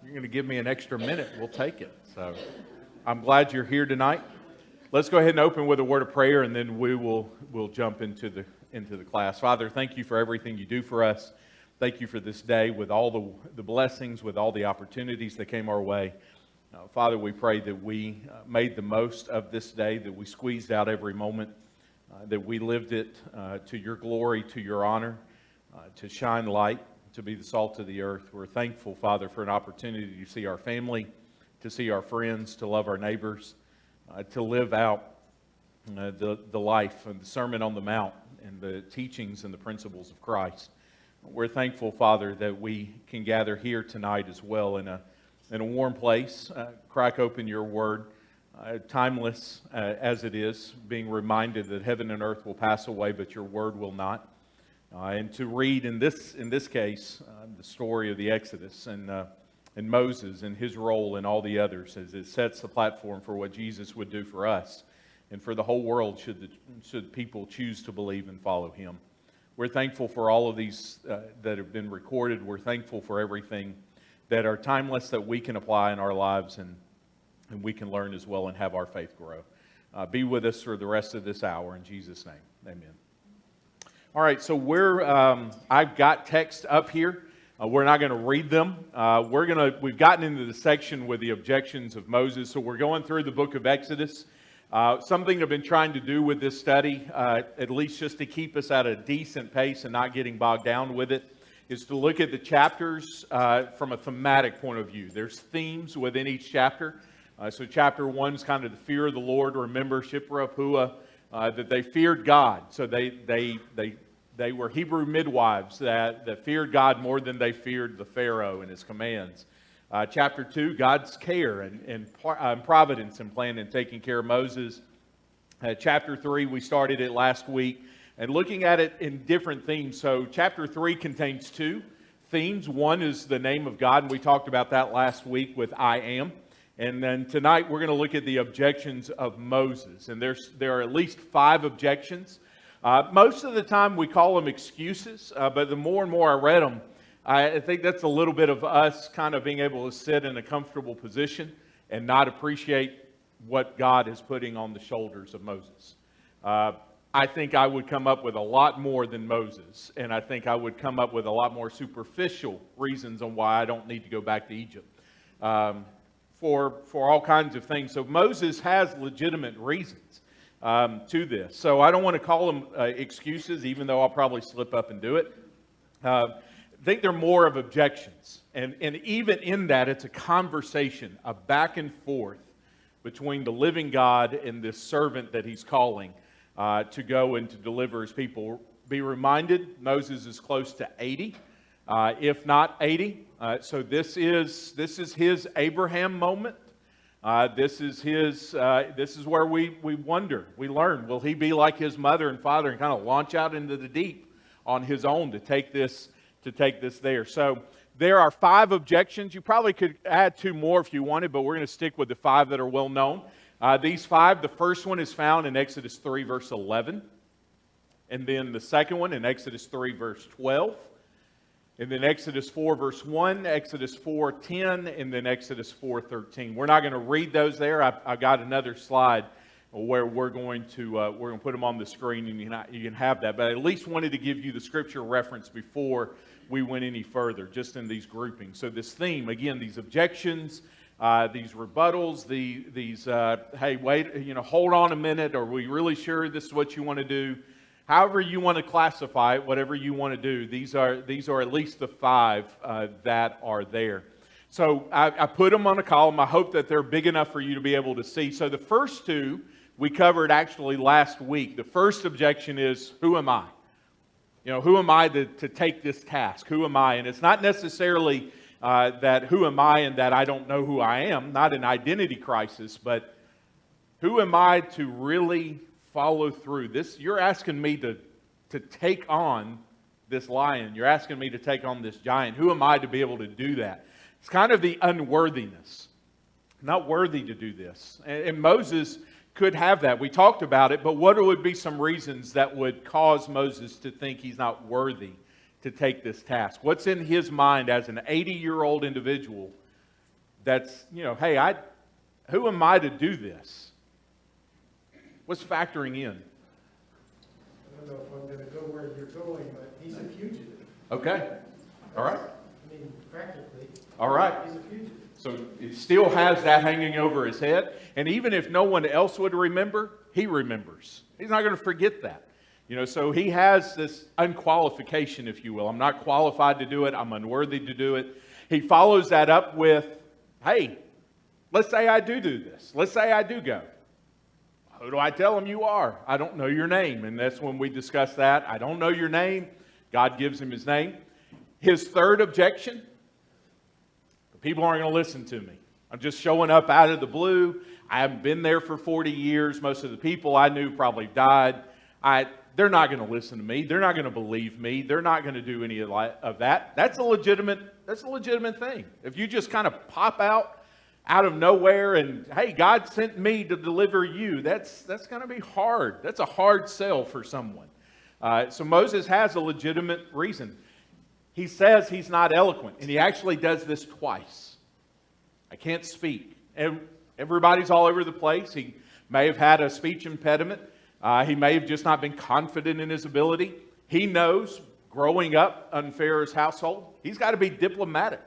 You're going to give me an extra minute, we'll take it. So I'm glad you're here tonight. Let's go ahead and open with a word of prayer, and then we'll jump into the class. Father, thank you for everything you do for us. Thank you for this day with all the blessings, with all the opportunities that came our way. Father, we pray that we made the most of this day, that we squeezed out every moment, that we lived it to your glory, to your honor, to shine light, to be the salt of the earth. We're thankful, Father, for an opportunity to see our family, to see our friends, to love our neighbors, to live out the life and the Sermon on the Mount and the teachings and the principles of Christ. We're thankful, Father, that we can gather here tonight as well in a warm place, crack open your word, timeless as it is, being reminded that heaven and earth will pass away, but your word will not. And to read in this case the story of the Exodus and Moses and his role and all the others, as it sets the platform for what Jesus would do for us and for the whole world should people choose to believe and follow him. We're thankful for all of these that have been recorded. We're thankful for everything that are timeless that we can apply in our lives and we can learn as well and have our faith grow. Be with us for the rest of this hour in Jesus' name. Amen. All right, so I've got text up here. We're not going to read them. We've gotten into the section with the objections of Moses, so we're going through the book of Exodus. Something I've been trying to do with this study, at least just to keep us at a decent pace and not getting bogged down with it, is to look at the chapters from a thematic point of view. There's themes within each chapter. So chapter 1 is kind of the fear of the Lord. Remember, Shipra Pua, that they feared God. So they were Hebrew midwives that feared God more than they feared the Pharaoh and his commands. Chapter 2, God's care and providence and plan in taking care of Moses. Chapter 3, we started it last week and looking at it in different themes. So chapter 3 contains two themes. One is the name of God, and we talked about that last week with I am. And then tonight we're going to look at the objections of Moses. And there are at least 5 objections. Most of the time we call them excuses, but the more and more I read them, I think that's a little bit of us kind of being able to sit in a comfortable position and not appreciate what God is putting on the shoulders of Moses. I think I would come up with a lot more than Moses, and I think I would come up with a lot more superficial reasons on why I don't need to go back to Egypt for all kinds of things. So Moses has legitimate reasons to this. So I don't want to call them excuses, even though I'll probably slip up and do it. I think they're more of objections. And even in that, it's a conversation, a back and forth between the living God and this servant that he's calling to go and to deliver his people. Be reminded, Moses is close to 80, if not 80. So this is his Abraham moment. This is where we wonder, we learn, will he be like his mother and father and kind of launch out into the deep on his own to take this there. So there are 5 objections. You probably could add 2 more if you wanted, but we're going to stick with the 5 that are well known. These 5, the first one is found in Exodus 3 verse 11, and then the second one in Exodus 3 verse 12, and then Exodus 4 verse 1, Exodus 4:10, and then Exodus 4:13. We're not going to read those there. I've got another slide where we're going to put them on the screen, and you can have that. But I at least wanted to give you the scripture reference before we went any further, just in these groupings. So this theme, again, these objections, these rebuttals, these hey, wait, hold on a minute. Are we really sure this is what you want to do? However you want to classify it, whatever you want to do, these are at least the 5 that are there. So I put them on a column. I hope that they're big enough for you to be able to see. So the first 2 we covered actually last week. The first objection is, who am I? Who am I to take this task? Who am I? And it's not necessarily that who am I and that I don't know who I am, not an identity crisis, but who am I to really follow through this? You're asking me to take on this lion. You're asking me to take on this giant. Who am I to be able to do that? It's kind of the unworthiness. Not worthy to do this. And Moses could have that. We talked about it, but what would be some reasons that would cause Moses to think he's not worthy to take this task? What's in his mind as an 80-year-old individual that's, hey, who am I to do this? What's factoring in? I don't know if I'm going to go where you're going, but he's a fugitive. Okay. All right. I mean, practically. All right. He's a fugitive. So it still has that hanging over his head. And even if no one else would remember, he remembers. He's not going to forget that. So he has this unqualification, if you will. I'm not qualified to do it. I'm unworthy to do it. He follows that up with, hey, let's say I do this. Let's say I do go. Who do I tell him you are? I don't know your name. And that's when we discuss that. I don't know your name. God gives him his name. His third objection, the people aren't going to listen to me. I'm just showing up out of the blue. I haven't been there for 40 years. Most of the people I knew probably died. They're not going to listen to me. They're not going to believe me. They're not going to do any of that. That's a legitimate thing. If you just kind of pop out of nowhere and, hey, God sent me to deliver you, that's going to be hard. That's a hard sell for someone. So Moses has a legitimate reason. He says he's not eloquent, and he actually does this twice. I can't speak. And everybody's all over the place. He may have had a speech impediment. He may have just not been confident in his ability. He knows, growing up in Pharaoh's household, he's got to be diplomatic.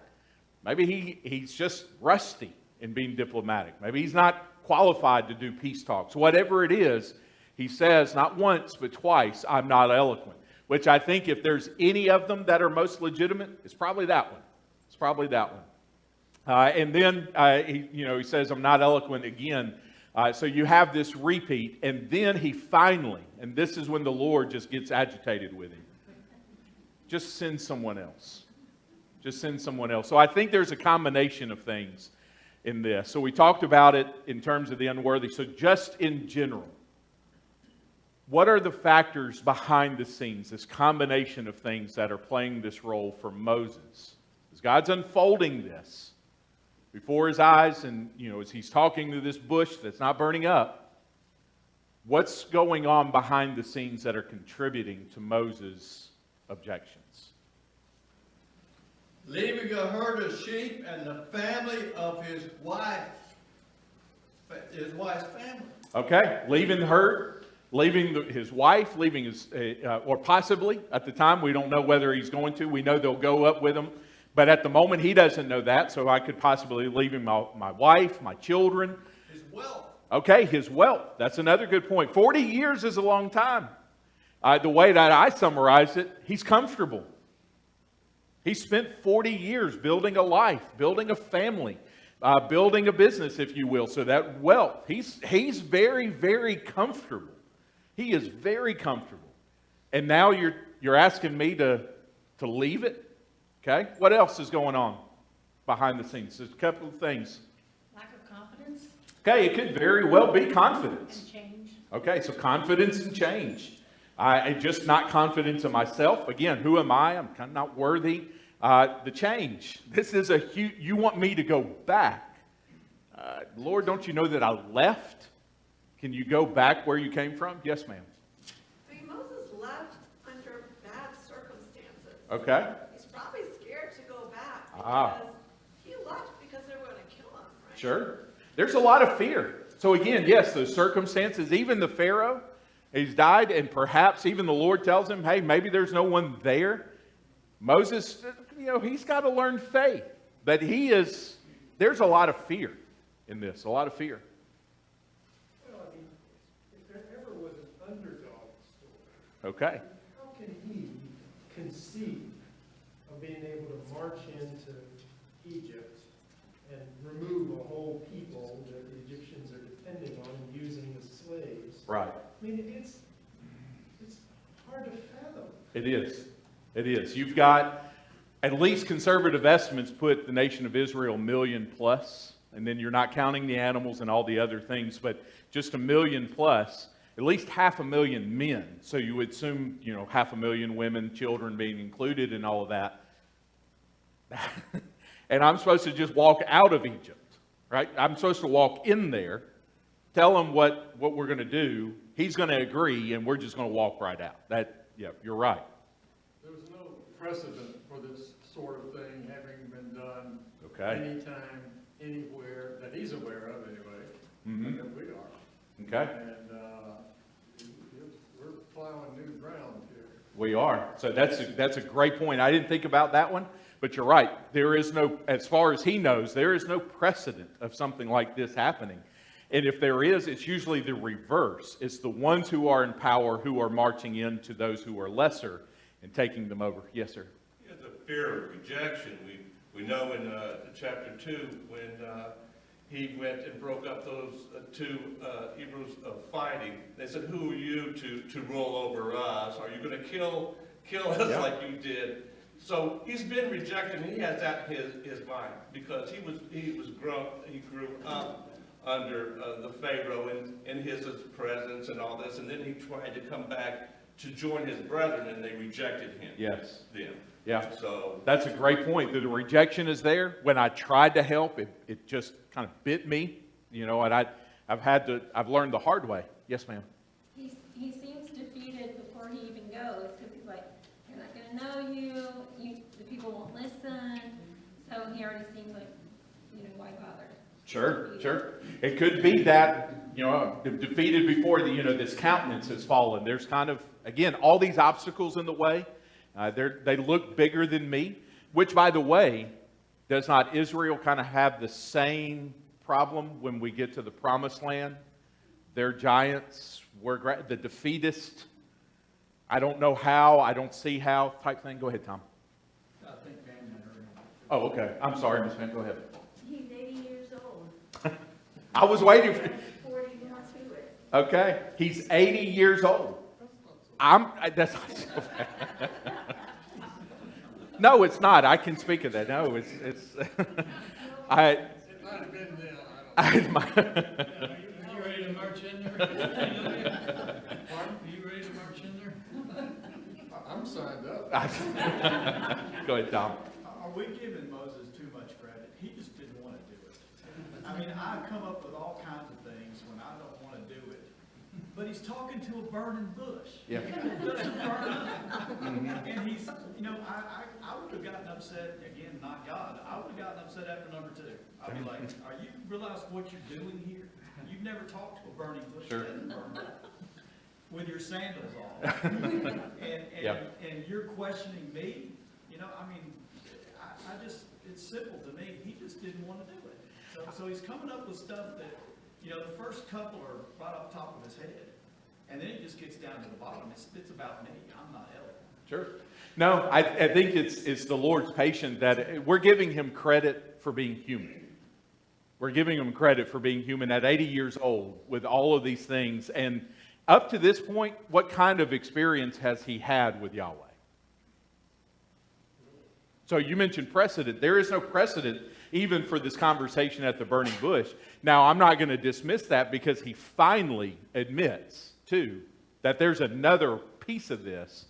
Maybe he's just rusty in being diplomatic. Maybe he's not qualified to do peace talks. Whatever it is, he says not once but twice, I'm not eloquent. Which I think if there's any of them that are most legitimate, it's probably that one. It's probably that one. And then he says, I'm not eloquent again. So you have this repeat, and then he finally, and this is when the Lord just gets agitated with him, just send someone else. Just send someone else. So I think there's a combination of things in this. So we talked about it in terms of the unworthy. So just in general, what are the factors behind the scenes, this combination of things that are playing this role for Moses? As God's unfolding this before his eyes, and as he's talking to this bush that's not burning up, what's going on behind the scenes that are contributing to Moses' objections? Leaving a herd of sheep and the family of his wife's family. Okay, leaving the herd, leaving his wife, leaving his, or possibly at the time, we don't know whether he's going to. We know they'll go up with him. But at the moment, he doesn't know that, so I could possibly leave him my wife, my children. His wealth. Okay, his wealth. That's another good point. 40 years is a long time. The way that I summarize it, he's comfortable. He spent 40 years building a life, building a family, building a business, if you will. So that wealth, he's very, very comfortable. He is very comfortable. And now you're asking me to leave it? Okay, what else is going on behind the scenes? There's a couple of things. Lack of confidence. Okay, it could very well be confidence. And change. Okay, so confidence and change. I just not confidence in myself. Again, who am I? I'm kind of not worthy. The change. This is a huge, you want me to go back. Lord, don't you know that I left? Can you go back where you came from? Yes, ma'am. I mean, Moses left under bad circumstances. Okay. He's probably scared to go back because he left because they were going to kill him, right? Sure. There's a lot of fear. So again, yes, those circumstances, even the Pharaoh, he's died, and perhaps even the Lord tells him, hey, maybe there's no one there. Moses, he's got to learn faith. But there's a lot of fear in this, a lot of fear. Well, I mean, if there ever was an underdog story, Okay. how can he conceive of being able to march into Egypt and remove a whole people that the Egyptians are depending on and using as slaves? Right. I mean, it's hard to fathom. It is. It is. You've got, at least conservative estimates put the nation of Israel 1 million plus, and then you're not counting the animals and all the other things, but just 1 million plus, at least 500,000 men. So you would assume, 500,000 women, children being included in all of that. And I'm supposed to just walk out of Egypt, right? I'm supposed to walk in there, tell him what we're going to do. He's going to agree, and we're just going to walk right out. You're right. There was no precedent for this sort of thing having been done Okay. anytime, anywhere, that he's aware of anyway, Mhm. that we are. Okay. And we're plowing new ground here. We are. So that's a great point. I didn't think about that one, but you're right. There is no, as far as he knows, there is no precedent of something like this happening. And if there is, it's usually the reverse. It's the ones who are in power who are marching into those who are lesser and taking them over. Yes, sir. Yeah, the fear of rejection. We know in chapter 2 when he went and broke up those two Hebrews of fighting. They said, "Who are you to rule over us? Are you going to kill us Yeah. like you did?" So he's been rejected, and he has that in his mind because he grew up under the Pharaoh in his presence and all this, and then he tried to come back to join his brethren, and they rejected him. Yes. Them. Yeah. So That's a great point. The rejection is there. When I tried to help, it just kind of bit me, and I've learned the hard way. Yes, ma'am. He seems defeated before he even goes, because he's like, they're not going to know you, the people won't listen, so he already seems like, why bother? Sure. It could be that, defeated before this countenance has fallen. There's kind of, again, all these obstacles in the way. They look bigger than me, which, by the way, does not Israel kind of have the same problem when we get to the promised land? They're giants. We're the defeatist. I don't know how. I don't see how type thing. Go ahead, Tom. I think Van heard. Oh, okay. I'm sorry, Miss Van. Go ahead. He's 80 years old. I was waiting for... 40 more to it. Okay. He's 80 years old. That's not so bad. No, it's not. I can speak of that. No, it's It might have been then, I don't know. Are you ready to march in there? Pardon? Are you ready to march in there? I'm signed up. Go ahead, Tom. Are we giving Moses too much credit? He just didn't want to do it. I mean, I come up with all kinds of things when I don't want to do it. But he's talking to a burning bush. Yeah. It doesn't burn up. And he's, I would have gotten upset, again, not God, I would have gotten upset after number 2. I'd be like, are you realize what you're doing here? You've never talked to a burning bush. Sure. It doesn't burn up. With your sandals on. And you're questioning me? I just, it's simple to me. He just didn't want to do it. So he's coming up with stuff that, the first couple are right off the top of his head. And then he just gets down to the bottom. It's about me. I'm not eloquent. Sure. No, I think it's the Lord's patience that we're giving him credit for being human. We're giving him credit for being human at 80 years old with all of these things. And up to this point, what kind of experience has he had with Yahweh? So you mentioned precedent. There is no precedent even for this conversation at the burning bush. Now, I'm not going to dismiss that because he finally admits, too, that there's another piece of this.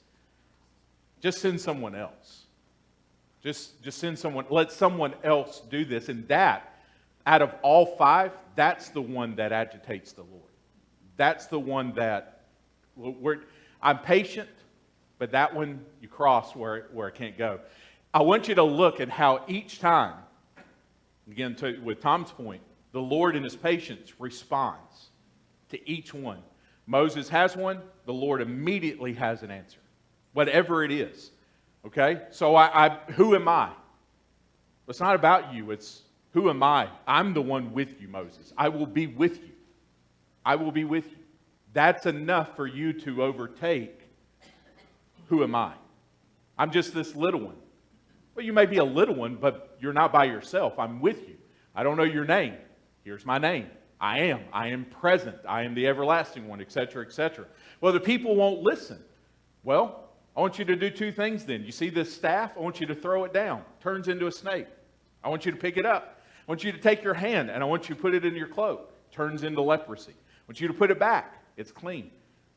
Just send someone else. Just send someone. Let someone else do this. And that, out of all 5, that's the one that agitates the Lord. That's the one that, I'm patient, but that one you cross where it can't go. I want you to look at how each time, again, with Tom's point, the Lord in his patience responds to each one. Moses has one, the Lord immediately has an answer, whatever it is. Okay? So who am I? It's not about you, it's who am I? I'm the one with you, Moses. I will be with you. I will be with you. That's enough for you to overtake who am I? I'm just this little one. Well, you may be a little one, but you're not by yourself. I'm with you. I don't know your name. Here's my name. I am present. I am the everlasting one, etc., etc. Well, the people won't listen. Well, I want you to do 2 things then. You see this staff? I want you to throw it down. It turns into a snake. I want you to pick it up. I want you to take your hand and I want you to put it in your cloak. It turns into leprosy. I want you to put it back. It's clean.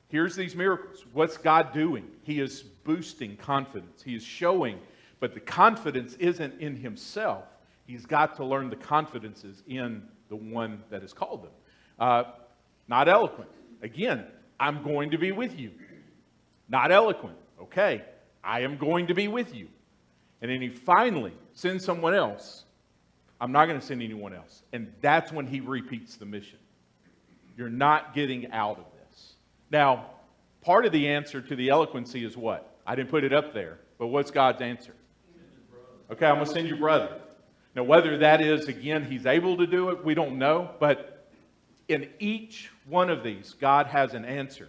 Here's these miracles. What's God doing? He is boosting confidence. He is showing, but the confidence isn't in himself. He's got to learn the confidence is in the one that has called them. Not eloquent. Again, I'm going to be with you. Not eloquent. Okay. I am going to be with you. And then he finally sends someone else. I'm not going to send anyone else. And that's when he repeats the mission. You're not getting out of this. Now, part of the answer to the eloquency is what? I didn't put it up there, but what's God's answer? Okay, I'm going to send your brother. Now, whether that is, again, he's able to do it, we don't know. But in each one of these, God has an answer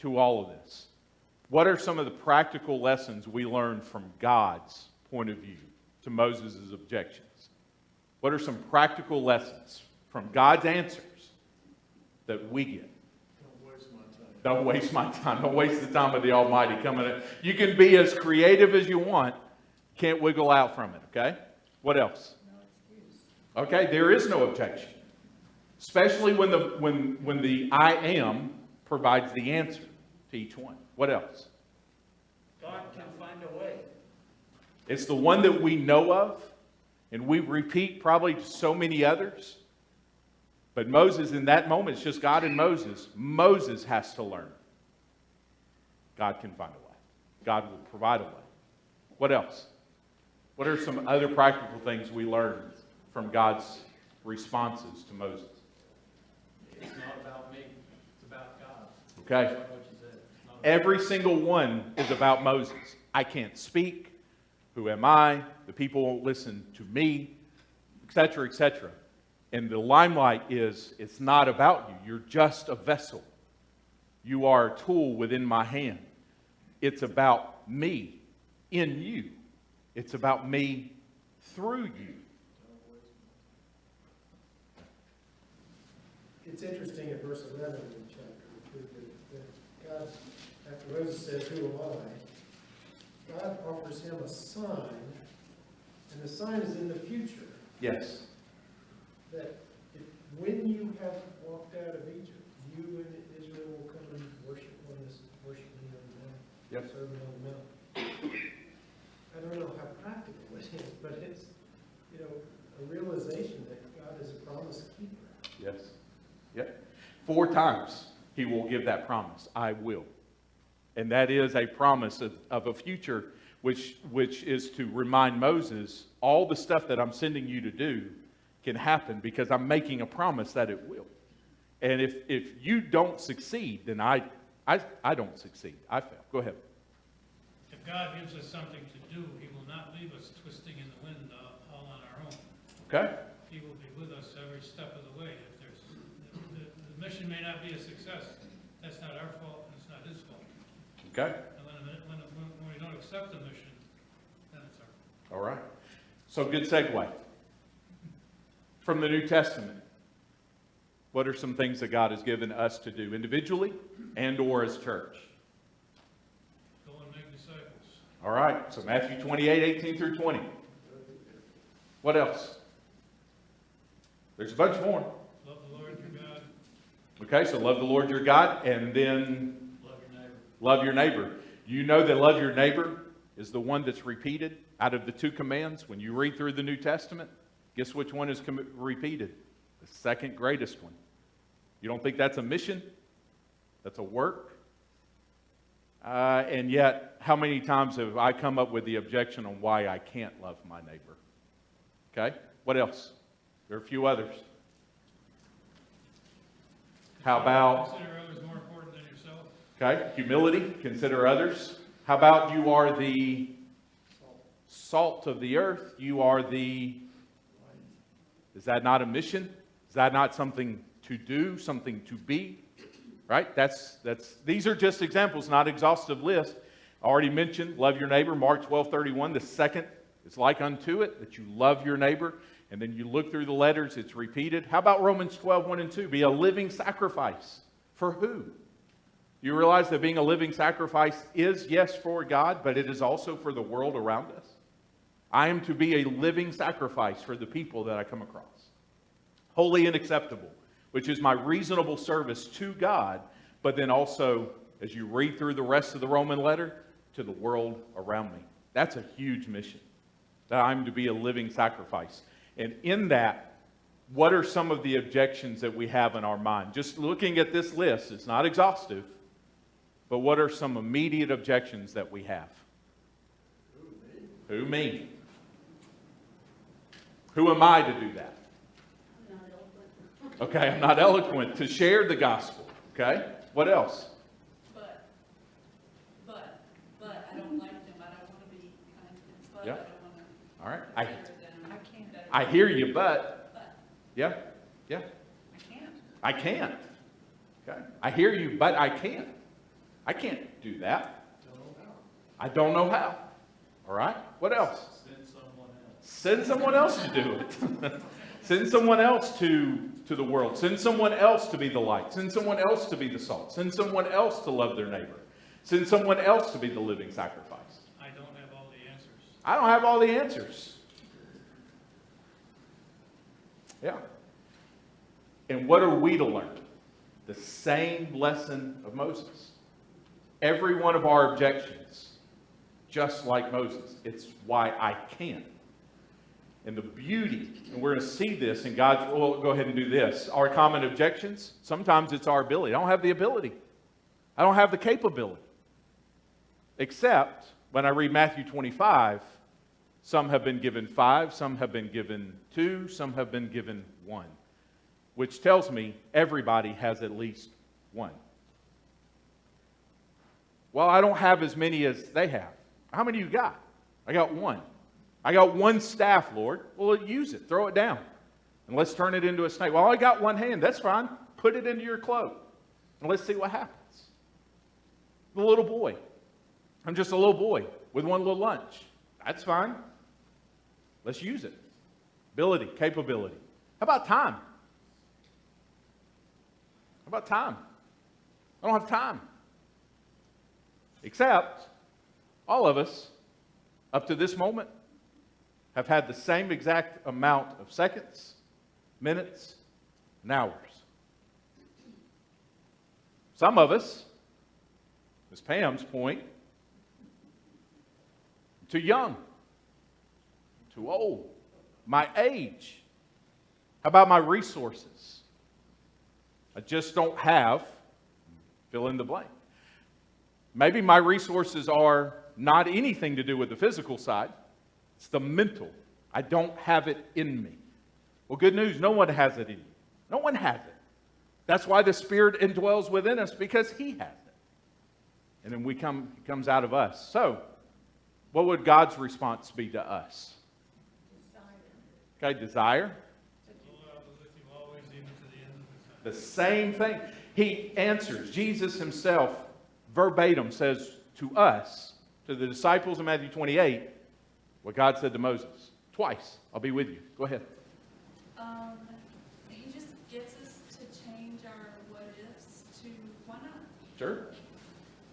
to all of this. What are some of the practical lessons we learn from God's point of view to Moses' objections? What are some practical lessons from God's answers that we get? Don't waste my time. Don't waste the time of the Almighty coming in. You can be as creative as you want. Can't wiggle out from it, okay? What else? No excuse. Okay, there is no objection. Especially when the I am provides the answer to each one. What else? God can find a way. It's the one that we know of, and we repeat probably to so many others. But Moses, in that moment, it's just God and Moses. Moses has to learn. God can find a way. God will provide a way. What else? What are some other practical things we learn from God's responses to Moses? It's not about me, it's about God. Okay. Just like what you said. It's not about Every single one is about Moses. I can't speak. Who am I? The people won't listen to me, etc., etc. And the limelight is, it's not about you. You're just a vessel. You are a tool within my hand. It's about me in you. It's about me through you. It's interesting in verse 11 of the chapter that God, after Moses says, "Who am I?" God offers him a sign, and the sign is in the future. Yes. That when you have walked out of Egypt, you and Israel will come and worship me on the mountain. Yes. Serve me on the mountain. I don't know how practical it is, but it's, a realization that God is a promise keeper. Yes. Yep. 4 times he will give that promise. I will. And that is a promise of a future which is to remind Moses, all the stuff that I'm sending you to do can happen because I'm making a promise that it will. And if you don't succeed, then I don't succeed. I fail. Go ahead. If God gives us something to do, he will not leave us twisting in the wind all on our own. Okay? He will be with us every step of the way. If there's, the mission may not be a success, that's not our fault, and it's not his fault. Okay? And when we don't accept the mission, then it's our fault. All right. So good segue. From the New Testament, what are some things that God has given us to do individually and or as church? Go and make disciples. All right. So Matthew 28, 18 through 20. What else? There's a bunch more. Love the Lord your God. Okay, so love the Lord your God, and then love your neighbor. love your neighbor. You know that love your neighbor is the one that's repeated out of the 2 commands. When you read through the New Testament, guess which one is repeated? The second greatest one. You don't think that's a mission? That's a work? And yet, how many times have I come up with the objection on why I can't love my neighbor? Okay, what else? There are a few others. How about, Consider others more important than yourself. okay, humility, consider others. How about you are the salt of the earth? You are the, is that not a mission? Is that not something to do, something to be? Right? These are just examples, not exhaustive list. I already mentioned, love your neighbor, Mark 12:31. The second is like unto it, that you love your neighbor. And then you look through the letters, it's repeated. How about Romans 12:1 and 2? Be a living sacrifice. For who? You realize that being a living sacrifice is, yes, for God, but it is also for the world around us. I am to be a living sacrifice for the people that I come across. Holy and acceptable, which is my reasonable service to God, but then also, as you read through the rest of the Roman letter, to the world around me. That's a huge mission, that I'm to be a living sacrifice. And in that, what are some of the objections that we have in our mind? Just looking at this list, it's not exhaustive, but what are some immediate objections that we have? Who, me? Who am I to do that? Okay, I'm not eloquent to share the gospel. Okay, what else? But, I don't like them, I don't wanna be kind of, but I Yeah. don't wanna. All right, I can't. I hear you, but But, yeah, I can't. I can't. Okay, I hear you, but I can't. I can't do that. I don't know how. All right, what else? Send someone else to do it. Send someone else to the world. Send someone else to be the light. Send someone else to be the salt. Send someone else to love their neighbor. Send someone else to be the living sacrifice. I don't have all the answers. I don't have all the answers. Yeah. And what are we to learn? The same lesson of Moses. Every one of our objections, just like Moses, it's why I can't. And the beauty, and we're going to see this in God's, well, go ahead and do this. Our common objections, sometimes it's our ability. I don't have the ability. I don't have the capability. Except when I read Matthew 25, some have been given 5, some have been given 2, some have been given 1, which tells me everybody has at least 1. Well, I don't have as many as they have. How many you got? I got 1. I got 1 staff, Lord. Well, use it. Throw it down. And let's turn it into a snake. Well, I got 1 hand. That's fine. Put it into your cloak. And let's see what happens. The little boy. I'm just a little boy with 1 little lunch. That's fine. Let's use it. Ability, capability. How about time? How about time? I don't have time. Except, all of us, up to this moment, have had the same exact amount of seconds, minutes, and hours. Some of us, as Pam's point, too young, too old, my age. How about my resources? I just don't have, fill in the blank. Maybe my resources are not anything to do with the physical side. It's the mental. I don't have it in me. Well, good news, no one has it in you. No one has it. That's why the Spirit indwells within us, because He has it. And then it comes out of us. So, what would God's response be to us? Okay, desire. With you always, even to the end of the time. The same thing. He answers. Jesus Himself, verbatim, says to us, to the disciples in Matthew 28, what God said to Moses. Twice. I'll be with you. Go ahead. He just gets us to change our what ifs to why not? Sure.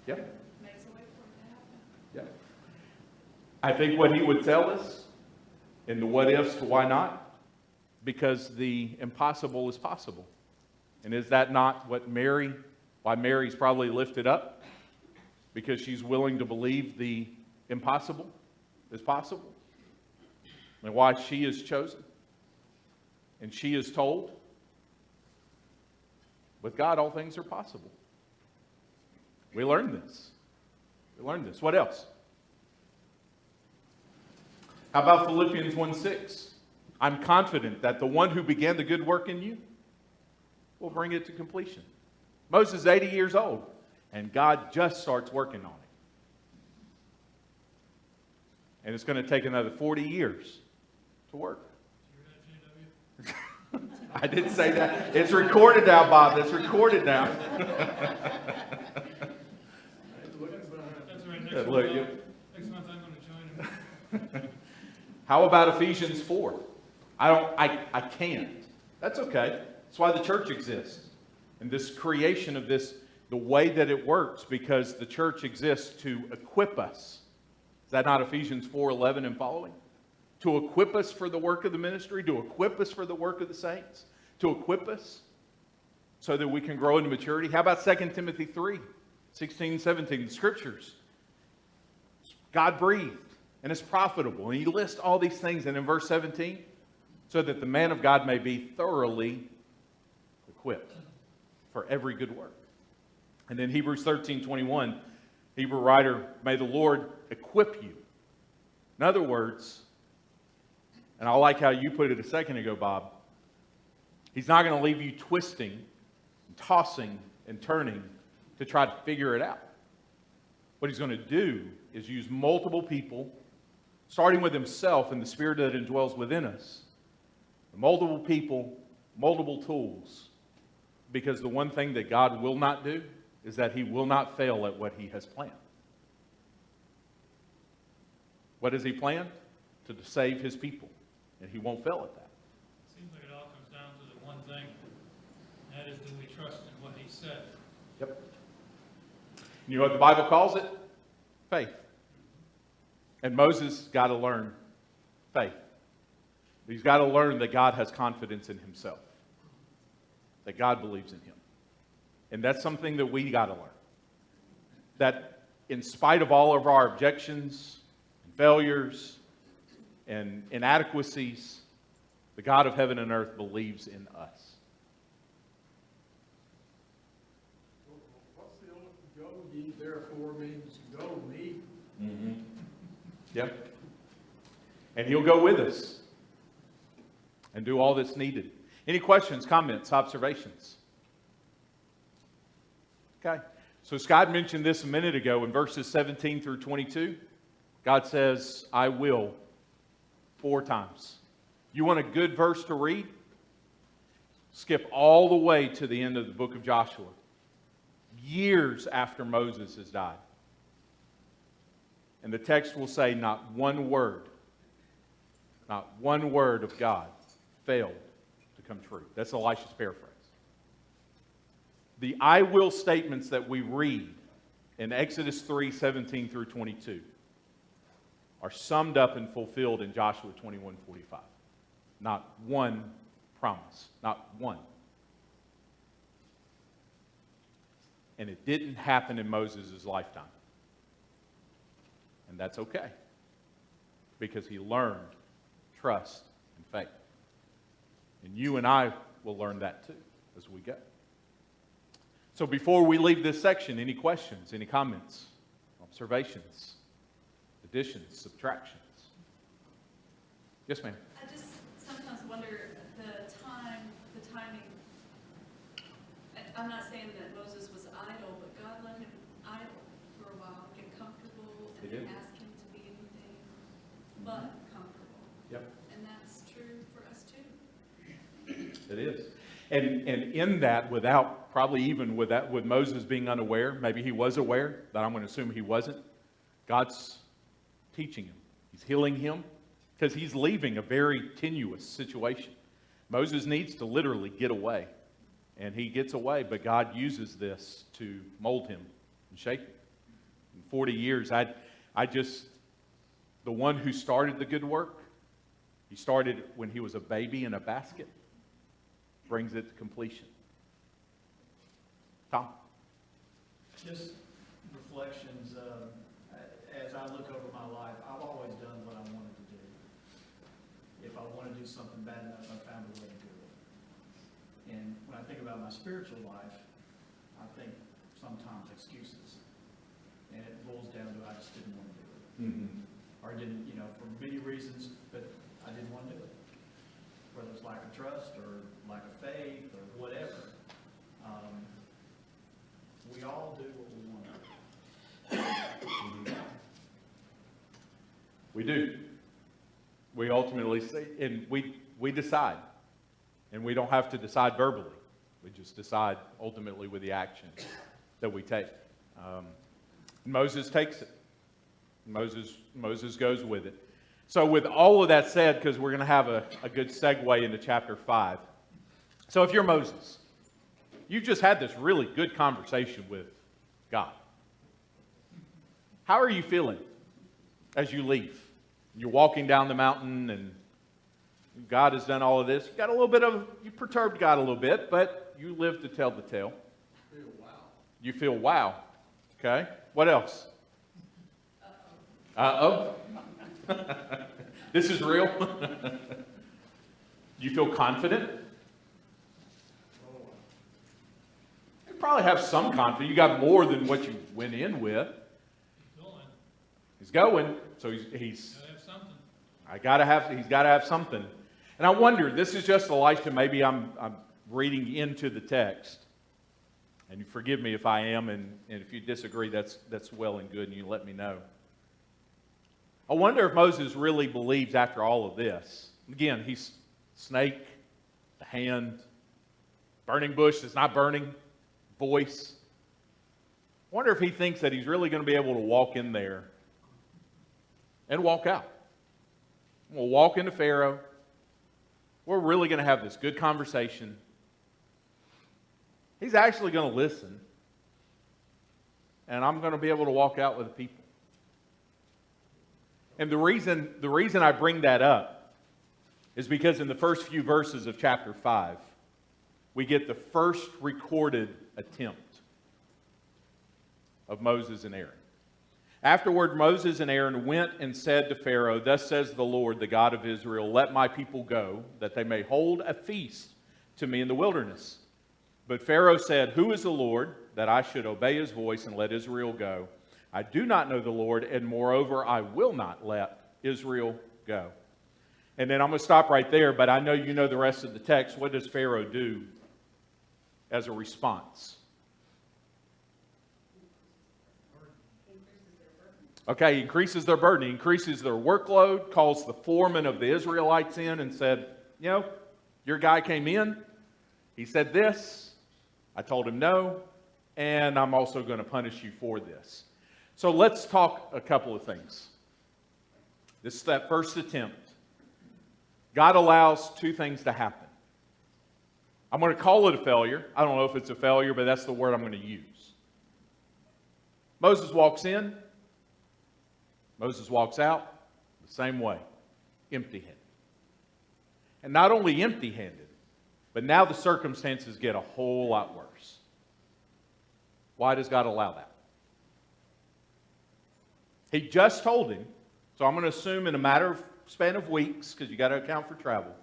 Yeah. Makes a way for it to happen. Yeah. I think what He would tell us in the what ifs to why not, because the impossible is possible. And is that not why Mary's probably lifted up? Because she's willing to believe the impossible is possible. And why she is chosen. And she is told, with God all things are possible. We learned this. We learned this. What else? How about Philippians 1:6? I'm confident that the one who began the good work in you will bring it to completion. Moses is 80 years old, and God just starts working on it. And it's going to take another 40 years to work. I didn't say that. It's recorded now, Bob. It's recorded now. That's right, Yeah, look, you- next month I'm gonna join him. How about Ephesians 4? I can't. That's okay. That's why the church exists. And this creation of this, the way that it works, because the church exists to equip us. Is that not Ephesians 4:11 and following? To equip us for the work of the ministry, to equip us for the work of the saints, to equip us so that we can grow into maturity. How about 2 Timothy 3:16, 17, the scriptures? God breathed, and it's profitable. And he lists all these things. And in verse 17, so that the man of God may be thoroughly equipped for every good work. And then Hebrews 13:21, Hebrew writer, may the Lord equip you. In other words, and I like how you put it a second ago, Bob, he's not going to leave you twisting, and tossing, and turning to try to figure it out. What he's going to do is use multiple people, starting with himself and the Spirit that indwells within us. Multiple people, multiple tools. Because the one thing that God will not do is that he will not fail at what he has planned. What has he planned? To save his people. And he won't fail at that. Seems like it all comes down to the one thing, and that is, do we trust in what he said? Yep. You know what the Bible calls it? Faith. And Moses got to learn faith. He's got to learn that God has confidence in himself. That God believes in him. And that's something that we got to learn. That in spite of all of our objections, and failures, and inadequacies, the God of heaven and earth believes in us. What's the old go ye therefore means go me? Mm-hmm. Yep. And he'll go with us and do all that's needed. Any questions, comments, observations? Okay. So Scott mentioned this a minute ago in verses 17 through 22. God says, I will, 4 times. You want a good verse to read? Skip all the way to the end of the book of Joshua. Years after Moses has died. And the text will say not one word of God failed to come true. That's Elisha's paraphrase. The I will statements that we read in Exodus 3, 17 through 22 are summed up and fulfilled in Joshua 21, 45. Not one promise. Not one. And it didn't happen in Moses' lifetime. And that's okay. Because he learned trust and faith. And you and I will learn that too as we go. So before we leave this section, any questions, any comments, observations, additions, subtractions? Yes, ma'am. I just sometimes wonder the timing. I'm not saying that Moses was idle, but God let him idle for a while, get comfortable, and He then did. ask him to be anything but comfortable. Yep. And that's true for us too. It is. And in that, with Moses being unaware, maybe he was aware, but I'm going to assume he wasn't, God's teaching him. He's healing him because he's leaving a very tenuous situation. Moses needs to literally get away. And he gets away, but God uses this to mold him and shape him. In 40 years, the one who started the good work, he started when he was a baby in a basket, brings it to completion. Tom? Just reflections. As I look over my life, I've always done what I wanted to do. If I want to do something bad enough, I found a way to do it. And when I think about my spiritual life, I think sometimes excuses. And it boils down to I just didn't want to do it. Mm-hmm. Or didn't, for many reasons, but I didn't want to do it. Whether it's lack of trust or lack of faith or whatever. We all do what we want to do. We do. We ultimately say, and we decide. And we don't have to decide verbally. We just decide ultimately with the action that we take. Moses takes it. Moses goes with it. So with all of that said, because we're going to have a good segue into chapter 5. So if you're Moses, you've just had this really good conversation with God. How are you feeling as you leave? You're walking down the mountain and God has done all of this. You perturbed God a little bit, but you live to tell the tale. You feel wow. Okay. What else? Uh-oh. This is real. You feel confident? You probably have some confidence. You got more than what you went in with. He's going. He's going, so he's Gotta have something. He's got to have something. And I wonder, this is just Elisha, maybe I'm reading into the text. And you forgive me if I am, and if you disagree, that's well and good, and you let me know. I wonder if Moses really believes after all of this. Again, he's snake, the hand, burning bush that's not burning, voice. I wonder if he thinks that he's really going to be able to walk in there and walk out. We'll walk into Pharaoh. We're really going to have this good conversation. He's actually going to listen. And I'm going to be able to walk out with the people. And the reason I bring that up is because in the first few verses of chapter 5, we get the first recorded attempt of Moses and Aaron. Afterward, Moses and Aaron went and said to Pharaoh, "Thus says the Lord, the God of Israel, let my people go, that they may hold a feast to me in the wilderness." But Pharaoh said, "Who is the Lord, that I should obey his voice and let Israel go? I do not know the Lord, and moreover, I will not let Israel go." And then I'm going to stop right there, but I know you know the rest of the text. What does Pharaoh do as a response? Okay, he increases their burden. He increases their workload, calls the foreman of the Israelites in and said, "You know, your guy came in. He said this. I told him no, and I'm also going to punish you for this." So let's talk a couple of things. This is that first attempt. God allows two things to happen. I'm going to call it a failure. I don't know if it's a failure, but that's the word I'm going to use. Moses walks in. Moses walks out the same way, empty-handed. And not only empty-handed, but now the circumstances get a whole lot worse. Why does God allow that? He just told him, so I'm going to assume in a matter of span of weeks, because you got to account for travel,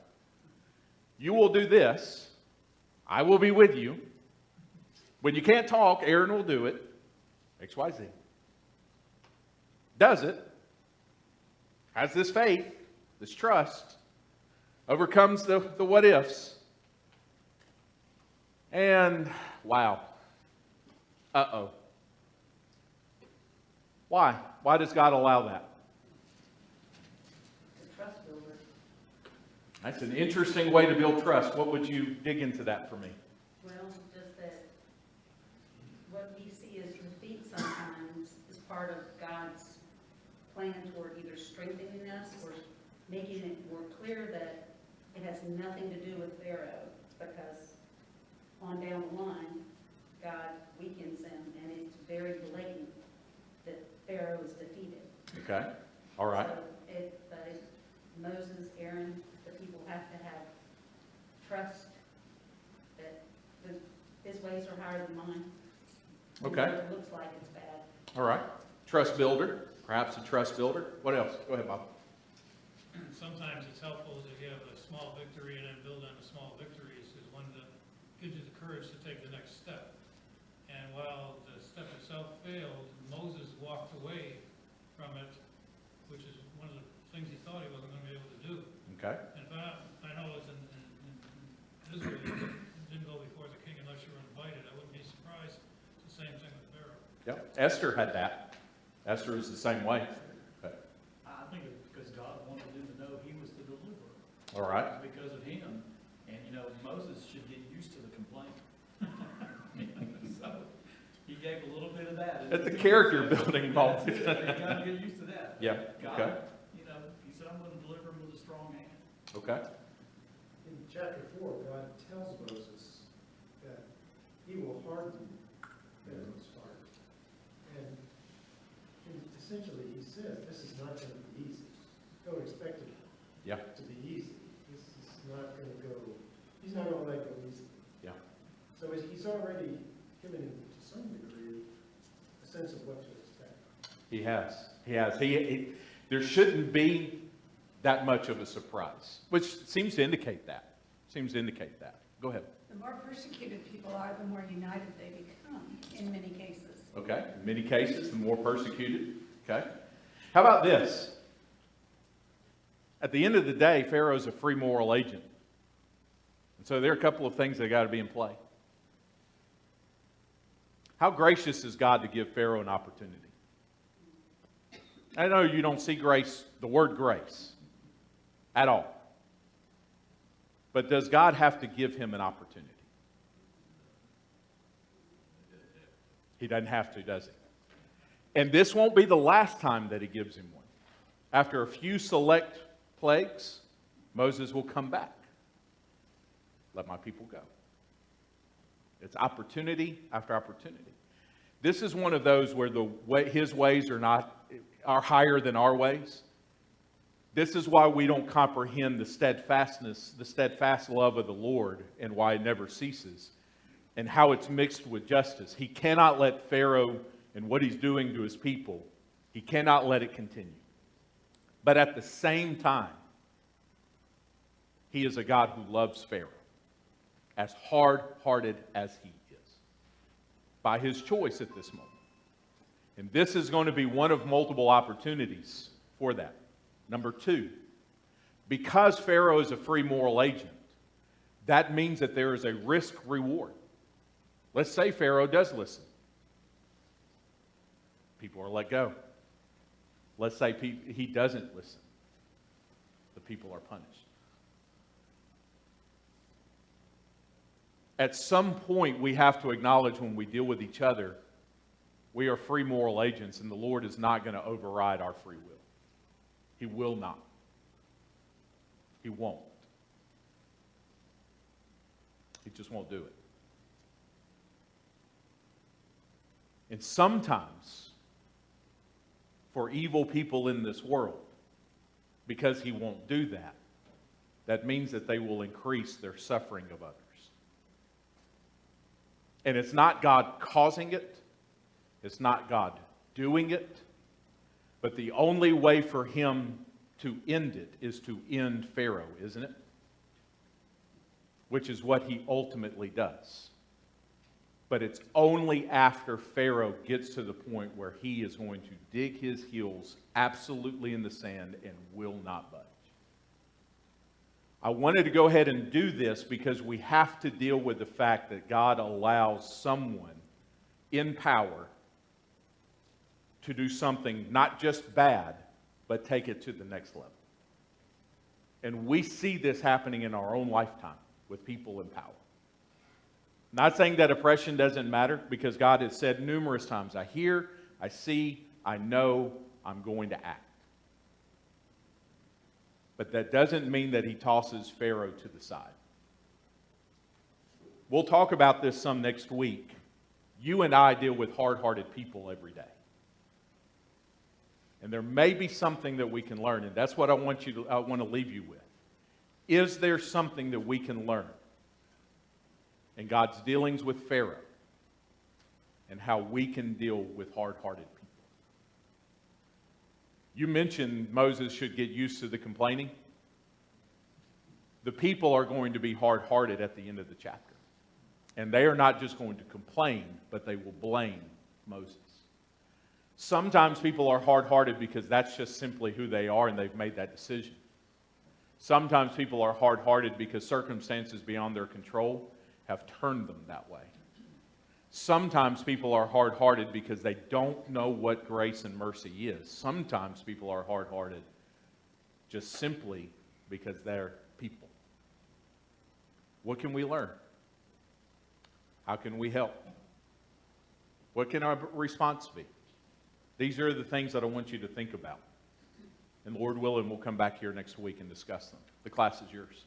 you will do this, I will be with you. When you can't talk, Aaron will do it, XYZ. Does it, has this faith, this trust, overcomes the what ifs, and wow, uh-oh. Why? Why does God allow that? Trust builder. That's an interesting way to build trust. What would you dig into that for me? Well, just that what we see as defeat sometimes is part of God's plan toward either strengthening us or making it more clear that it has nothing to do with Pharaoh, because on down the line, God weakens him, and it's very blatant that Pharaoh is defeated. Okay. All right. So Moses, Aaron, the people have to have trust that his ways are higher than mine. Okay. And it looks like it's bad. All right. Trust builder. Perhaps a trust builder. What else? Go ahead, Bob. Sometimes it's helpful to have a small victory and then build on the small victories, is one that gives you the courage to take the next step. And while the step itself failed, Moses walked away from it, which is one of the things he thought he wasn't going to be able to do. Okay. And I know it's in Israel, it didn't go before the king unless you were invited. I wouldn't be surprised. It's the same thing with Pharaoh. Yep. Esther had that. Esther is the same way. Okay. I think it's because God wanted him to know he was the deliverer. All right. It's because of him. And, Moses should get used to the complaint. So, he gave a little bit of that. At the character building moment. That's it. You gotta get used to that. Yeah. God, Okay. he said, I'm gonna deliver him with a strong hand. Okay. In chapter 4, God tells Moses that he will harden Pharaoh's heart. And essentially he says, this is not going to be easy. Don't expect it Yeah. to be easy. This is not going to go, he's not going to let it go easy. Yeah. So he's already given him, to some degree, a sense of what to expect. He has. He has. There shouldn't be that much of a surprise, which seems to indicate that. Go ahead. The more persecuted people are, the more united they become, in many cases. Okay. In many cases, the more persecuted. Okay. How about this? At the end of the day, Pharaoh's a free moral agent. And so there are a couple of things that got to be in play. How gracious is God to give Pharaoh an opportunity? I know you don't see grace, the word grace, at all. But does God have to give him an opportunity? He doesn't have to, does he? And this won't be the last time that he gives him one. After a few select plagues, Moses will come back. Let my people go. It's opportunity after opportunity. This is one of those where his ways are higher than our ways. This is why we don't comprehend the steadfast love of the Lord, and why it never ceases, and how it's mixed with justice. He cannot let Pharaoh and what he's doing to his people, he cannot let it continue. But at the same time, he is a God who loves Pharaoh, as hard-hearted as he is, by his choice at this moment. And this is going to be one of multiple opportunities for that. Number two, because Pharaoh is a free moral agent, that means that there is a risk-reward. Let's say Pharaoh does listen. People are let go. Let's say he doesn't listen. The people are punished. At some point, we have to acknowledge when we deal with each other, we are free moral agents, and the Lord is not going to override our free will. He will not. He won't. He just won't do it. And sometimes, for evil people in this world, because he won't do that, that means that they will increase their suffering of others. And it's not God causing it. It's not God doing it. But the only way for him to end it is to end Pharaoh, isn't it? Which is what he ultimately does. But it's only after Pharaoh gets to the point where he is going to dig his heels absolutely in the sand and will not budge. I wanted to go ahead and do this because we have to deal with the fact that God allows someone in power to do something not just bad, but take it to the next level. And we see this happening in our own lifetime with people in power. Not saying that oppression doesn't matter, because God has said numerous times, I hear, I see, I know, I'm going to act. But that doesn't mean that he tosses Pharaoh to the side. We'll talk about this some next week. You and I deal with hard-hearted people every day. And there may be something that we can learn, and that's what I want to leave you with. Is there something that we can learn in God's dealings with Pharaoh and how we can deal with hard-hearted people? You mentioned Moses should get used to the complaining. The people are going to be hard-hearted at the end of the chapter. And they are not just going to complain, but they will blame Moses. Sometimes people are hard-hearted because that's just simply who they are and they've made that decision. Sometimes people are hard-hearted because circumstances beyond their control have turned them that way. Sometimes people are hard-hearted because they don't know what grace and mercy is. Sometimes people are hard-hearted just simply because they're people. What can we learn? How can we help? What can our response be? These are the things that I want you to think about. And Lord willing, we'll come back here next week and discuss them. The class is yours.